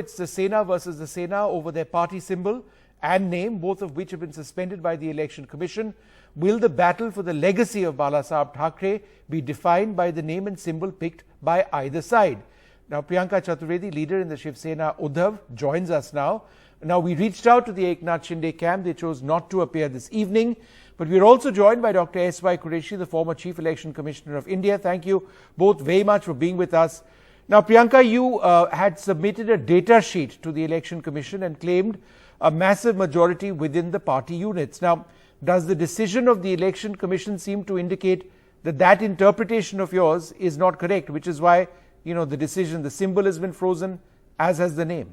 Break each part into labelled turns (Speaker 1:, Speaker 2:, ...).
Speaker 1: it's the Sena versus the Sena over their party symbol and name, both of which have been suspended by the Election Commission. Will the battle for the legacy of Balasaheb Thackeray be defined by the name and symbol picked by either side? Now, Priyanka Chaturvedi, leader in the Shiv Sena, Uddhav, joins us now. Now, we reached out to the Eknath Shinde camp. They chose not to appear this evening. But we're also joined by Dr. S.Y. Qureshi, the former Chief Election Commissioner of India. Thank you both very much for being with us. Now, Priyanka, you had submitted a data sheet to the Election Commission and claimed a massive majority within the party units. Now, does the decision of the Election Commission seem to indicate that that interpretation of yours is not correct, which is why, the decision, the symbol has been frozen, as has the name?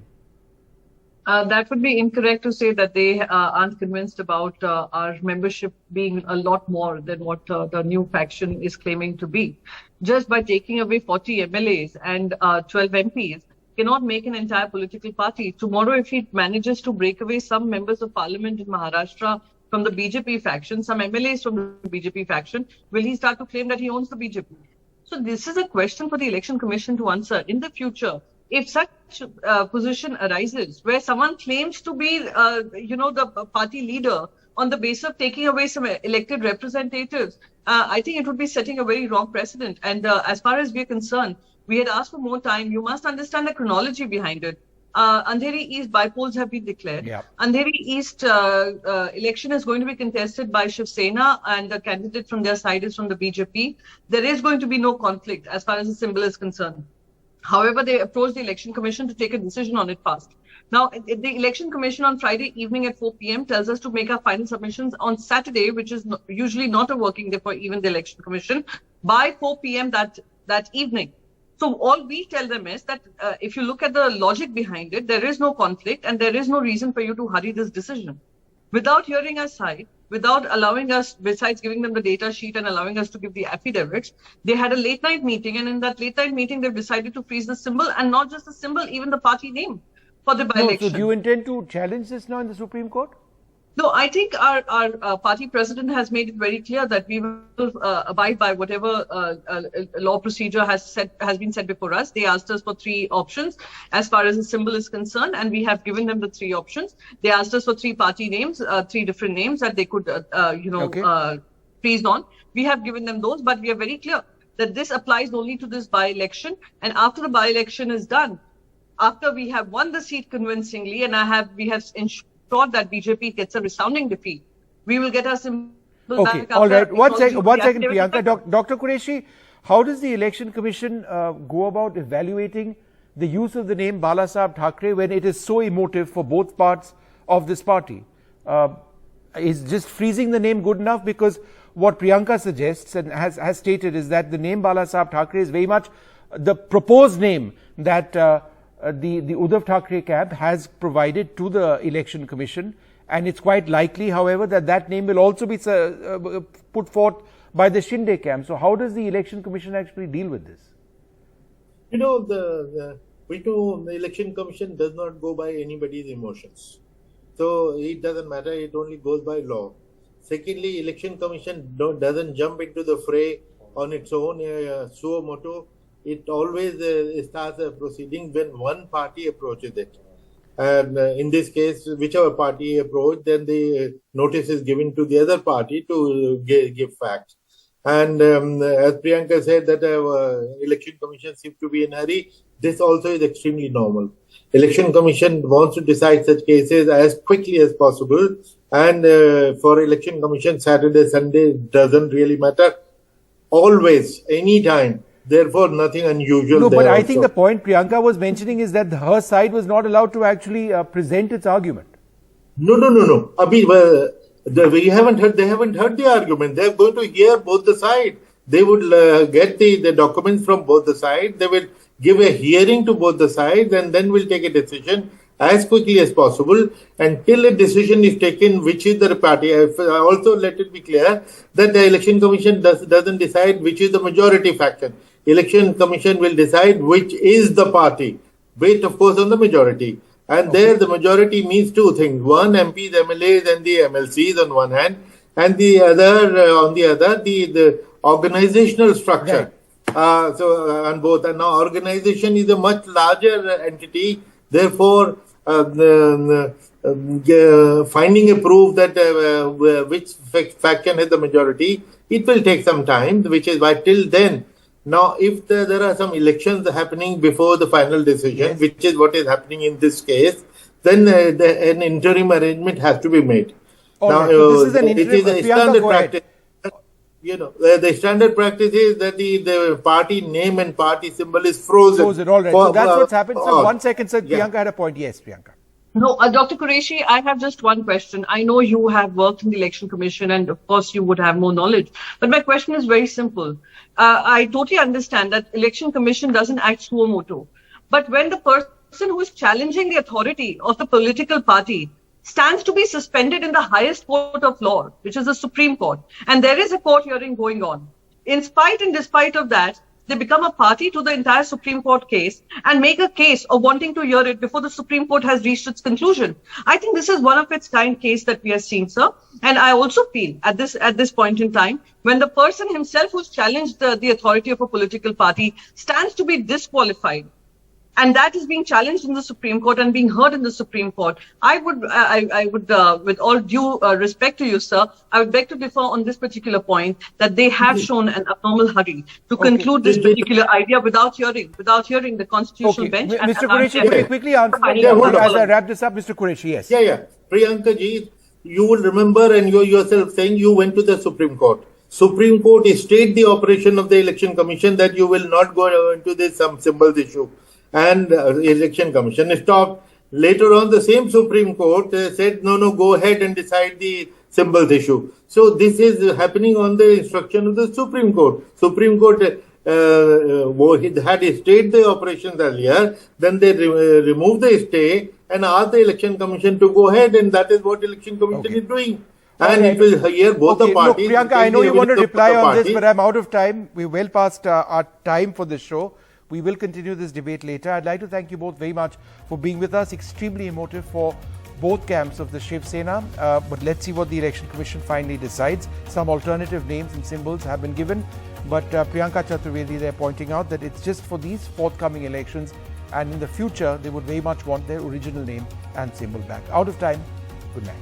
Speaker 2: That would be incorrect to say that they aren't convinced about our membership being a lot more than what the new faction is claiming to be. Just by taking away 40 MLAs and 12 MPs cannot make an entire political party. Tomorrow, if he manages to break away some members of parliament in Maharashtra from the BJP faction, some MLAs from the BJP faction, will he start to claim that he owns the BJP? So this is a question for the Election Commission to answer. In the future, if such position arises where someone claims to be, the party leader on the basis of taking away some elected representatives, I think it would be setting a very wrong precedent. And as far as we are concerned, we had asked for more time. You must understand the chronology behind it. Andheri East bypolls have been declared.
Speaker 1: Yeah.
Speaker 2: Andheri East election is going to be contested by Shiv Sena, and the candidate from their side is from the BJP. There is going to be no conflict as far as the symbol is concerned. However, they approached the Election Commission to take a decision on it fast. Now, the Election Commission on Friday evening at 4 p.m. tells us to make our final submissions on Saturday, which is usually not a working day for even the Election Commission, by 4 p.m. that evening. So all we tell them is that if you look at the logic behind it, there is no conflict and there is no reason for you to hurry this decision. Without hearing our side, without allowing us, besides giving them the data sheet and allowing us to give the affidavits, they had a late night meeting, and in that late night meeting, they've decided to freeze the symbol, and not just the symbol, even the party name for the by-election.
Speaker 1: So do you intend to challenge this now in the Supreme Court?
Speaker 2: No, I think our party president has made it very clear that we will abide by whatever law procedure has been set before us. They asked us for 3 options as far as the symbol is concerned, and we have given them the 3 options. They asked us for 3 party names, 3 different names that they could, freeze on. We have given them those, but we are very clear that this applies only to this by-election. And after the by-election is done, after we have won the seat convincingly, and we have ensured that BJP gets a resounding defeat, we will get our symbol back.
Speaker 1: All right. One second, Priyanka. Dr. Qureshi, how does the Election Commission go about evaluating the use of the name Balasaheb Thackeray when it is so emotive for both parts of this party? Is just freezing the name good enough? Because what Priyanka suggests and has stated is that the name Balasaheb Thackeray is very much the proposed name that the Uddhav Thackeray camp has provided to the Election Commission, and it's quite likely, however, that name will also be put forth by the Shinde camp. So how does the Election Commission actually deal with this?
Speaker 3: The Election Commission does not go by anybody's emotions. So it doesn't matter, it only goes by law. Secondly, Election Commission doesn't jump into the fray on its own suo motu. It always starts a proceeding when one party approaches it. And in this case, whichever party approached, then the notice is given to the other party to give facts. And as Priyanka said, that Election Commission seems to be in a hurry. This also is extremely normal. Election Commission wants to decide such cases as quickly as possible. And for Election Commission, Saturday, Sunday doesn't really matter. Always, anytime. Therefore, nothing unusual.
Speaker 1: No, but I think the point Priyanka was mentioning is that her side was not allowed to actually present its argument.
Speaker 3: No. They haven't heard the argument. They're going to hear both the sides. They would get the documents from both the sides. They will give a hearing to both the sides, and then we'll take a decision as quickly as possible. Until a decision is taken, which is the party. Also, let it be clear that the Election Commission doesn't decide which is the majority faction. Election Commission will decide which is the party, based of course on the majority. And there the majority means 2 things. One, MPs, MLAs and the MLCs on one hand, and the other, on the other, the organizational structure.
Speaker 1: Right.
Speaker 3: So on both. And now organization is a much larger entity Therefore, finding a proof that which faction has the majority, it will take some time, which is why till then. Now, if there are some elections happening before the final decision, which is what is happening in this case, then an interim arrangement has to be made.
Speaker 1: Now, this is an interim.
Speaker 3: It is a standard practice. The standard practice is that the party name and party symbol is frozen.
Speaker 1: All right. So that's what's happened. So 1 second, sir.
Speaker 3: Yeah.
Speaker 1: Priyanka had a point. Yes, Priyanka.
Speaker 2: No, Dr. Qureshi, I have just one question. I know you have worked in the Election Commission and of course you would have more knowledge. But my question is very simple. I totally understand that Election Commission doesn't act suo motu. But when the person who is challenging the authority of the political party stands to be suspended in the highest court of law, which is the Supreme Court, and there is a court hearing going on, in spite and despite of that, they become a party to the entire Supreme Court case and make a case of wanting to hear it before the Supreme Court has reached its conclusion. I think this is one of its kind case that we are seeing, sir. And I also feel at this point in time, when the person himself who's challenged the authority of a political party stands to be disqualified, and that is being challenged in the Supreme Court and being heard in the Supreme Court, I would, with all due respect to you, sir, I would beg to differ on this particular point that they have shown an abnormal hurry to conclude this particular idea without hearing the constitutional bench.
Speaker 1: Mr. Qureshi, very quickly answer as I wrap this up. Mr. Qureshi, yes.
Speaker 3: Yeah. Priyanka ji, you will remember, and you yourself saying you went to the Supreme Court. Supreme Court stayed the operation of the Election Commission that you will not go into this symbols issue. And Election Commission stopped. Later on, the same Supreme Court said, no, go ahead and decide the symbols issue. So this is happening on the instruction of the Supreme Court. Supreme Court had stayed the operations earlier, then they removed the stay and asked the Election Commission to go ahead, and that is what Election Commission is doing. And it will hear both the parties.
Speaker 1: Look, Priyanka, I know you want to reply on this, but I'm out of time. We're well past our time for this show. We will continue this debate later. I'd like to thank you both very much for being with us. Extremely emotive for both camps of the Shiv Sena. But let's see what the Election Commission finally decides. Some alternative names and symbols have been given. But Priyanka Chaturvedi, they're pointing out that it's just for these forthcoming elections. And in the future, they would very much want their original name and symbol back. Out of time. Good night.